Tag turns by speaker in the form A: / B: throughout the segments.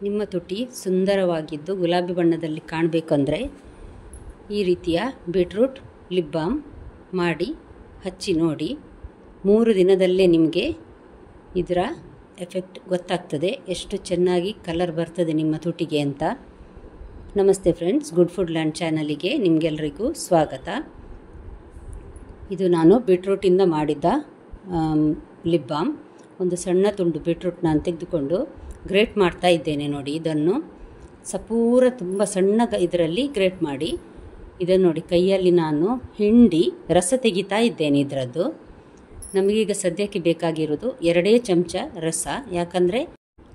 A: ನಿಮ್ಮ ತುಟಿ ಸುಂದರವಾಗಿದ್ದು ಗುಲಾಬಿ ಬಣ್ಣದಲ್ಲಿ ಕಾಣಬೇಕಂದ್ರೆ ಈ ರೀತಿಯ ಬೀಟ್ರೂಟ್ ಲಿಪ್ ಬಾಮ್ ಮಾಡಿ ಹಚ್ಚಿ ನೋಡಿ. 3 ದಿನದಲ್ಲೇ ನಿಮಗೆ ಇದರ ಎಫೆಕ್ಟ್ ಗೊತ್ತಾಗ್ತದೆ, ಎಷ್ಟು ಚೆನ್ನಾಗಿ ಕಲರ್ ಬರ್ತದೆ ನಿಮ್ಮ ತುಟಿಗೆ ಅಂತ. ನಮಸ್ತೆ ಫ್ರೆಂಡ್ಸ್, ಗುಡ್ ಫುಡ್ ಲ್ಯಾಂಡ್ ಚಾನಲಿಗೆ ನಿಮಗೆಲ್ಲರಿಗೂ ಸ್ವಾಗತ. ಇದು ನಾನು ಬೀಟ್ರೂಟಿಂದ ಮಾಡಿದ್ದ ಲಿಪ್ ಬಾಮ್. ಒಂದು ಸಣ್ಣ ತುಂಡು ಬೀಟ್ರೂಟ್ ನಾನು ತೆಗೆದುಕೊಂಡು ಗ್ರೇಟ್ ಮಾಡ್ತಾ ಇದ್ದೇನೆ ನೋಡಿ. ಇದನ್ನು ಸಪೂರ ತುಂಬ ಸಣ್ಣ ಇದರಲ್ಲಿ ಗ್ರೇಟ್ ಮಾಡಿ ಇದನ್ನು ನೋಡಿ ಕೈಯಲ್ಲಿ ನಾನು ಹಿಂಡಿ ರಸ ತೆಗಿತಾ ಇದ್ದೇನೆ ಇದರದ್ದು. ನಮಗೀಗ ಸದ್ಯಕ್ಕೆ ಬೇಕಾಗಿರೋದು 2 ಚಮಚ ರಸ, ಯಾಕಂದರೆ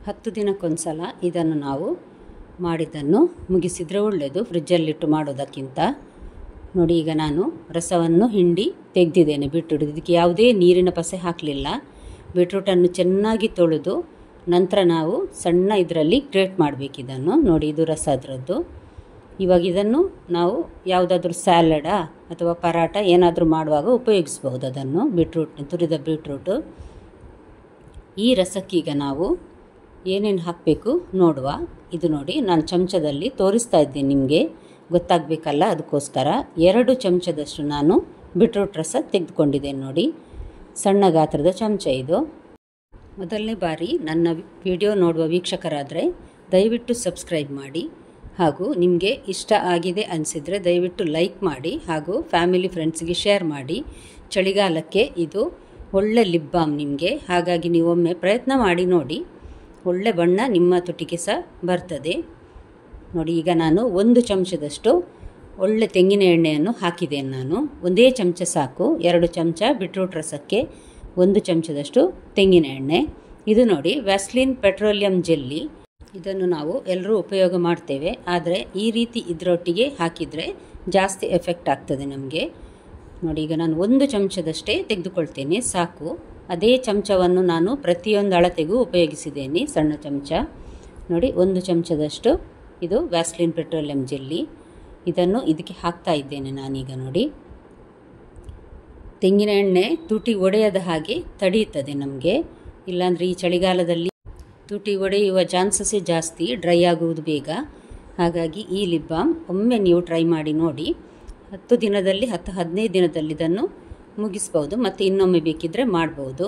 A: 10 ದಿನಕ್ಕೊಂದ್ಸಲ ಇದನ್ನು ನಾವು ಮಾಡಿದ್ದನ್ನು ಮುಗಿಸಿದರೆ ಒಳ್ಳೆಯದು, ಫ್ರಿಜ್ಜಲ್ಲಿಟ್ಟು ಮಾಡೋದಕ್ಕಿಂತ. ನೋಡಿ, ಈಗ ನಾನು ರಸವನ್ನು ಹಿಂಡಿ ತೆಗೆದಿದ್ದೇನೆ ಬೀಟ್ರೂಟ್. ಇದಕ್ಕೆ ಯಾವುದೇ ನೀರಿನ ಪಸೆ ಹಾಕಲಿಲ್ಲ. ಬೀಟ್ರೂಟನ್ನು ಚೆನ್ನಾಗಿ ತೊಳೆದು ನಂತರ ನಾವು ಸಣ್ಣ ಇದರಲ್ಲಿ ಗ್ರೇಟ್ ಮಾಡಬೇಕು ಇದನ್ನು. ನೋಡಿ, ಇದು ರಸ ಅದರದ್ದು. ಇವಾಗ ಇದನ್ನು ನಾವು ಯಾವುದಾದ್ರೂ ಸ್ಯಾಲಡಾ ಅಥವಾ ಪರಾಟ ಏನಾದರೂ ಮಾಡುವಾಗ ಉಪಯೋಗಿಸ್ಬೋದು ಅದನ್ನು. ತುರಿದ ಬೀಟ್ರೂಟು. ಈ ರಸಕ್ಕೀಗ ನಾವು ಏನೇನು ಹಾಕಬೇಕು ನೋಡುವ. ಇದು ನೋಡಿ, ನಾನು ಚಮಚದಲ್ಲಿ ತೋರಿಸ್ತಾ ಇದ್ದೀನಿ, ನಿಮಗೆ ಗೊತ್ತಾಗಬೇಕಲ್ಲ, ಅದಕ್ಕೋಸ್ಕರ 2 ಚಮಚದಷ್ಟು ನಾನು ಬೀಟ್ರೂಟ್ ರಸ ತೆಗೆದುಕೊಂಡಿದ್ದೇನೆ ನೋಡಿ. ಸಣ್ಣ ಗಾತ್ರದ ಚಮಚ ಇದು. ಮೊದಲನೇ ಬಾರಿ ನನ್ನ ವಿಡಿಯೋ ನೋಡುವ ವೀಕ್ಷಕರಾದರೆ ದಯವಿಟ್ಟು ಸಬ್ಸ್ಕ್ರೈಬ್ ಮಾಡಿ, ಹಾಗೂ ನಿಮಗೆ ಇಷ್ಟ ಆಗಿದೆ ಅನಿಸಿದರೆ ದಯವಿಟ್ಟು ಲೈಕ್ ಮಾಡಿ, ಹಾಗೂ ಫ್ಯಾಮಿಲಿ ಫ್ರೆಂಡ್ಸ್ಗೆ ಶೇರ್ ಮಾಡಿ. ಚಳಿಗಾಲಕ್ಕೆ ಇದು ಒಳ್ಳೆ ಲಿಪ್ ಬಾಮ್ ನಿಮಗೆ, ಹಾಗಾಗಿ ನೀವೊಮ್ಮೆ ಪ್ರಯತ್ನ ಮಾಡಿ ನೋಡಿ. ಒಳ್ಳೆ ಬಣ್ಣ ನಿಮ್ಮ ತುಟಿಗೆ ಸಹ ಬರ್ತದೆ ನೋಡಿ. ಈಗ ನಾನು 1 ಚಮಚದಷ್ಟು ಒಳ್ಳೆ ತೆಂಗಿನ ಎಣ್ಣೆಯನ್ನು ಹಾಕಿದ್ದೇನೆ ನಾನು. 1 ಚಮಚ ಸಾಕು. 2 ಚಮಚ ಬೀಟ್ರೂಟ್ ರಸಕ್ಕೆ 1 ಚಮಚದಷ್ಟು ತೆಂಗಿನ ಎಣ್ಣೆ. ಇದು ನೋಡಿ ವ್ಯಾಸ್ಲಿನ್ ಪೆಟ್ರೋಲಿಯಂ ಜೆಲ್ಲಿ. ಇದನ್ನು ನಾವು ಎಲ್ಲರೂ ಉಪಯೋಗ ಮಾಡ್ತೇವೆ, ಆದರೆ ಈ ರೀತಿ ಇದರೊಟ್ಟಿಗೆ ಹಾಕಿದರೆ ಜಾಸ್ತಿ ಎಫೆಕ್ಟ್ ಆಗ್ತದೆ ನಮಗೆ ನೋಡಿ. ಈಗ ನಾನು 1 ಚಮಚದಷ್ಟೇ ತೆಗೆದುಕೊಳ್ತೇನೆ ಸಾಕು. ಅದೇ ಚಮಚವನ್ನು ನಾನು ಪ್ರತಿಯೊಂದು ಅಳತೆಗೂ ಉಪಯೋಗಿಸಿದ್ದೇನೆ, ಸಣ್ಣ ಚಮಚ ನೋಡಿ. 1 ಚಮಚದಷ್ಟು ಇದು ವ್ಯಾಸ್ಲಿನ್ ಪೆಟ್ರೋಲಿಯಂ ಜೆಲ್ಲಿ. ಇದನ್ನು ಇದಕ್ಕೆ ಹಾಕ್ತಾ ಇದ್ದೇನೆ ನಾನೀಗ ನೋಡಿ. ತೆಂಗಿನ ಎಣ್ಣೆ ತುಟಿ ಒಡೆಯದ ಹಾಗೆ ತಡೆಯುತ್ತದೆ ನಮಗೆ, ಇಲ್ಲಾಂದರೆ ಈ ಚಳಿಗಾಲದಲ್ಲಿ ತುಟಿ ಒಡೆಯುವ ಚಾನ್ಸಸ್ಸೇ ಜಾಸ್ತಿ, ಡ್ರೈ ಆಗುವುದು ಬೇಗ. ಹಾಗಾಗಿ ಈ ಲಿಪ್ ಬಾಮ್ ಒಮ್ಮೆ ನೀವು ಟ್ರೈ ಮಾಡಿ ನೋಡಿ. 10 ದಿನದಲ್ಲಿ 10-15 ದಿನದಲ್ಲಿ ಇದನ್ನು ಮುಗಿಸ್ಬೋದು, ಮತ್ತು ಇನ್ನೊಮ್ಮೆ ಬೇಕಿದ್ದರೆ ಮಾಡ್ಬೋದು.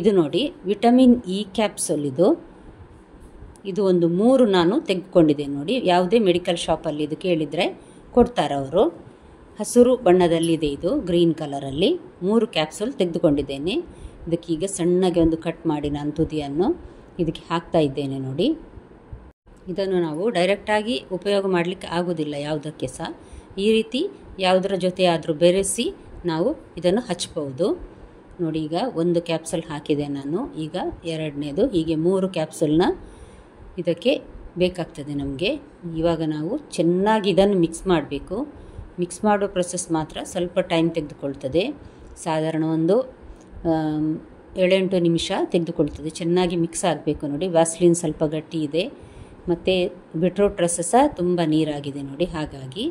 A: ಇದು ನೋಡಿ ವಿಟಮಿನ್ ಇ ಕ್ಯಾಪ್ಸೂಲ್. ಇದು ಒಂದು 3 ನಾನು ತೆಗೆದುಕೊಂಡಿದ್ದೇನೆ ನೋಡಿ. ಯಾವುದೇ ಮೆಡಿಕಲ್ ಶಾಪಲ್ಲಿ ಇದು ಕೇಳಿದರೆ ಕೊಡ್ತಾರೆ ಅವರು. ಹಸಿರು ಬಣ್ಣದಲ್ಲಿದೆ ಇದು, ಗ್ರೀನ್ ಕಲರಲ್ಲಿ. 3 ಕ್ಯಾಪ್ಸೂಲ್ ತೆಗೆದುಕೊಂಡಿದ್ದೇನೆ. ಇದಕ್ಕೀಗ ಸಣ್ಣಗೆ ಒಂದು ಕಟ್ ಮಾಡಿ ನಾನು ತುದಿಯನ್ನು ಇದಕ್ಕೆ ಹಾಕ್ತಾ ಇದ್ದೇನೆ ನೋಡಿ. ಇದನ್ನು ನಾವು ಡೈರೆಕ್ಟಾಗಿ ಉಪಯೋಗ ಮಾಡಲಿಕ್ಕೆ ಆಗೋದಿಲ್ಲ ಯಾವುದಕ್ಕೆ ಸಹ. ಈ ರೀತಿ ಯಾವುದರ ಜೊತೆ ಆದರೂ ಬೆರೆಸಿ ನಾವು ಇದನ್ನು ಹಚ್ಬೋದು ನೋಡಿ. ಈಗ 1 ಕ್ಯಾಪ್ಸೂಲ್ ಹಾಕಿದೆ ನಾನು. ಈಗ 2ನೇದು, ಹೀಗೆ 3 ಕ್ಯಾಪ್ಸೂಲ್ನ ಇದಕ್ಕೆ ಬೇಕಾಗ್ತದೆ ನಮಗೆ. ಇವಾಗ ನಾವು ಚೆನ್ನಾಗಿ ಇದನ್ನು ಮಿಕ್ಸ್ ಮಾಡಬೇಕು. ಮಿಕ್ಸ್ ಮಾಡೋ ಪ್ರೊಸೆಸ್ ಮಾತ್ರ ಸ್ವಲ್ಪ ಟೈಮ್ ತೆಗೆದುಕೊಳ್ತದೆ. ಸಾಧಾರಣ ಒಂದು 7-8 ನಿಮಿಷ ತೆಗೆದುಕೊಳ್ತದೆ. ಚೆನ್ನಾಗಿ ಮಿಕ್ಸ್ ಆಗಬೇಕು ನೋಡಿ. ವ್ಯಾಸ್ಲಿನ್ ಸ್ವಲ್ಪ ಗಟ್ಟಿ ಇದೆ, ಮತ್ತು ಬೀಟ್ರೂಟ್ ರಸ ಸಹ ತುಂಬ ನೀರಾಗಿದೆ ನೋಡಿ. ಹಾಗಾಗಿ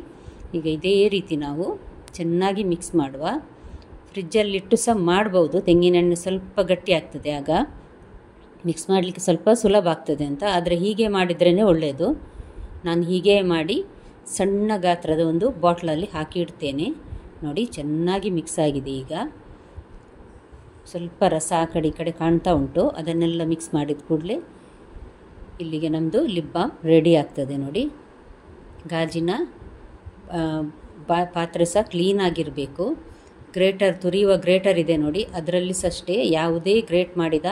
A: ಈಗ ಇದೇ ರೀತಿ ನಾವು ಚೆನ್ನಾಗಿ ಮಿಕ್ಸ್ ಮಾಡುವ. ಫ್ರಿಜ್ಜಲ್ಲಿಟ್ಟು ಸಹ ಮಾಡ್ಬೋದು. ತೆಂಗಿನೆಣ್ಣೆ ಸ್ವಲ್ಪ ಗಟ್ಟಿ ಆಗ್ತದೆ, ಆಗ ಮಿಕ್ಸ್ ಮಾಡಲಿಕ್ಕೆ ಸ್ವಲ್ಪ ಸುಲಭ ಆಗ್ತದೆ ಅಂತ. ಆದರೆ ಹೀಗೆ ಮಾಡಿದ್ರೇ ಒಳ್ಳೆಯದು. ನಾನು ಹೀಗೆ ಮಾಡಿ ಸಣ್ಣ ಗಾತ್ರದ ಒಂದು ಬಾಟ್ಲಲ್ಲಿ ಹಾಕಿ ಇಡ್ತೇನೆ ನೋಡಿ. ಚೆನ್ನಾಗಿ ಮಿಕ್ಸ್ ಆಗಿದೆ. ಈಗ ಸ್ವಲ್ಪ ರಸ ಆ ಕಡೆ ಈ ಕಡೆ ಕಾಣ್ತಾ ಉಂಟು. ಅದನ್ನೆಲ್ಲ ಮಿಕ್ಸ್ ಮಾಡಿದ ಕೂಡಲೇ ಇಲ್ಲಿಗೆ ನಮ್ಮದು ಲಿಪ್ ಬಾಮ್ ರೆಡಿ ಆಗ್ತದೆ ನೋಡಿ. ಗಾಜಿನ ಪಾತ್ರೆ ಸಹ ಕ್ಲೀನಾಗಿರಬೇಕು. ತುರಿಯುವ ಗ್ರೇಟರ್ ಇದೆ ನೋಡಿ, ಅದರಲ್ಲಿ ಸಹ ಅಷ್ಟೇ ಯಾವುದೇ ಗ್ರೇಟ್ ಮಾಡಿದ,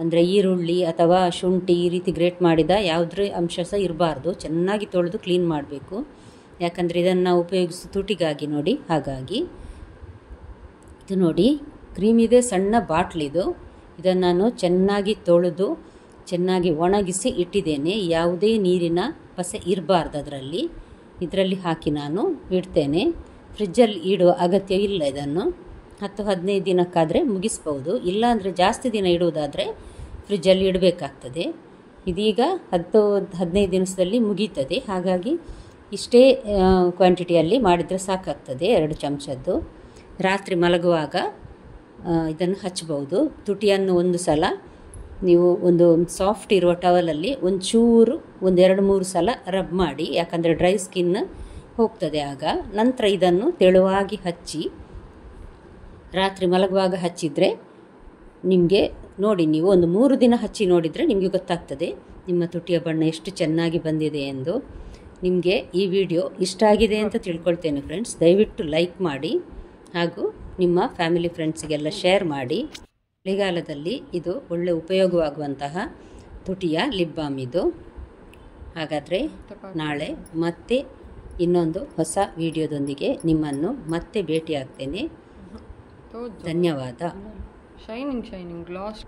A: ಅಂದರೆ ಈರುಳ್ಳಿ ಅಥವಾ ಶುಂಠಿ ಈ ರೀತಿ ಗ್ರೇಟ್ ಮಾಡಿದ ಯಾವುದ್ರ ಅಂಶ ಸಹ ಇರಬಾರ್ದು. ಚೆನ್ನಾಗಿ ತೊಳೆದು ಕ್ಲೀನ್ ಮಾಡಬೇಕು, ಯಾಕಂದರೆ ಇದನ್ನು ಉಪಯೋಗಿಸೋ ತುಟಿಗಾಗಿ ನೋಡಿ. ಹಾಗಾಗಿ ಇದು ನೋಡಿ ಕ್ರೀಮ್ ಇದೆ, ಸಣ್ಣ ಬಾಟ್ಲಿದು. ಇದನ್ನು ನಾನು ಚೆನ್ನಾಗಿ ತೊಳೆದು ಚೆನ್ನಾಗಿ ಒಣಗಿಸಿ ಇಟ್ಟಿದ್ದೇನೆ. ಯಾವುದೇ ನೀರಿನ ಪಸೆ ಇರಬಾರ್ದು ಅದರಲ್ಲಿ. ಇದರಲ್ಲಿ ಹಾಕಿ ನಾನು ಇಡ್ತೇನೆ. ಫ್ರಿಜ್ಜಲ್ಲಿ ಇಡುವ ಅಗತ್ಯ ಇಲ್ಲ. ಇದನ್ನು 10-15 ದಿನಕ್ಕಾದರೆ ಮುಗಿಸ್ಬೋದು. ಇಲ್ಲಾಂದರೆ ಜಾಸ್ತಿ ದಿನ ಇಡುವುದಾದರೆ ಫ್ರಿಜ್ಜಲ್ಲಿ ಇಡಬೇಕಾಗ್ತದೆ. ಇದೀಗ 10-15 ದಿನದಲ್ಲಿ ಮುಗೀತದೆ. ಹಾಗಾಗಿ ಇಷ್ಟೇ ಕ್ವಾಂಟಿಟಿಯಲ್ಲಿ ಮಾಡಿದರೆ ಸಾಕಾಗ್ತದೆ. 2 ಚಮಚದ್ದು. ರಾತ್ರಿ ಮಲಗುವಾಗ ಇದನ್ನು ಹಚ್ಬೋದು. ತುಟಿಯನ್ನು ಒಂದು ಸಲ ನೀವು ಒಂದು ಸಾಫ್ಟ್ ಇರುವ ಟವಲಲ್ಲಿ ಒಂಚೂರು 1-2-3 ಸಲ ರಬ್ ಮಾಡಿ, ಯಾಕಂದರೆ ಡ್ರೈ ಸ್ಕಿನ್ ಹೋಗ್ತದೆ ಆಗ. ನಂತರ ಇದನ್ನು ತೆಳುವಾಗಿ ಹಚ್ಚಿ ರಾತ್ರಿ ಮಲಗುವಾಗ ಹಚ್ಚಿದರೆ ನಿಮಗೆ ನೋಡಿ, ನೀವು ಒಂದು 3 ದಿನ ಹಚ್ಚಿ ನೋಡಿದರೆ ನಿಮಗೆ ಗೊತ್ತಾಗ್ತದೆ ನಿಮ್ಮ ತುಟಿಯ ಬಣ್ಣ ಎಷ್ಟು ಚೆನ್ನಾಗಿ ಬಂದಿದೆ ಎಂದು. ನಿಮಗೆ ಈ ವಿಡಿಯೋ ಇಷ್ಟ ಆಗಿದೆ ಅಂತ ತಿಳ್ಕೊಳ್ತೇನೆ ಫ್ರೆಂಡ್ಸ್. ದಯವಿಟ್ಟು ಲೈಕ್ ಮಾಡಿ ಹಾಗೂ ನಿಮ್ಮ ಫ್ಯಾಮಿಲಿ ಫ್ರೆಂಡ್ಸಿಗೆಲ್ಲ ಶೇರ್ ಮಾಡಿ. ಚಳಿಗಾಲದಲ್ಲಿ ಇದು ಒಳ್ಳೆ ಉಪಯೋಗವಾಗುವಂತಹ ತುಟಿಯ ಲಿಪ್ ಬಾಮ್ ಇದು. ಹಾಗಾದರೆ ನಾಳೆ ಮತ್ತೆ ಇನ್ನೊಂದು ಹೊಸ ವಿಡಿಯೋದೊಂದಿಗೆ ನಿಮ್ಮನ್ನು ಮತ್ತೆ ಭೇಟಿಯಾಗ್ತೇನೆ. ಧನ್ಯವಾದ.
B: Shining glass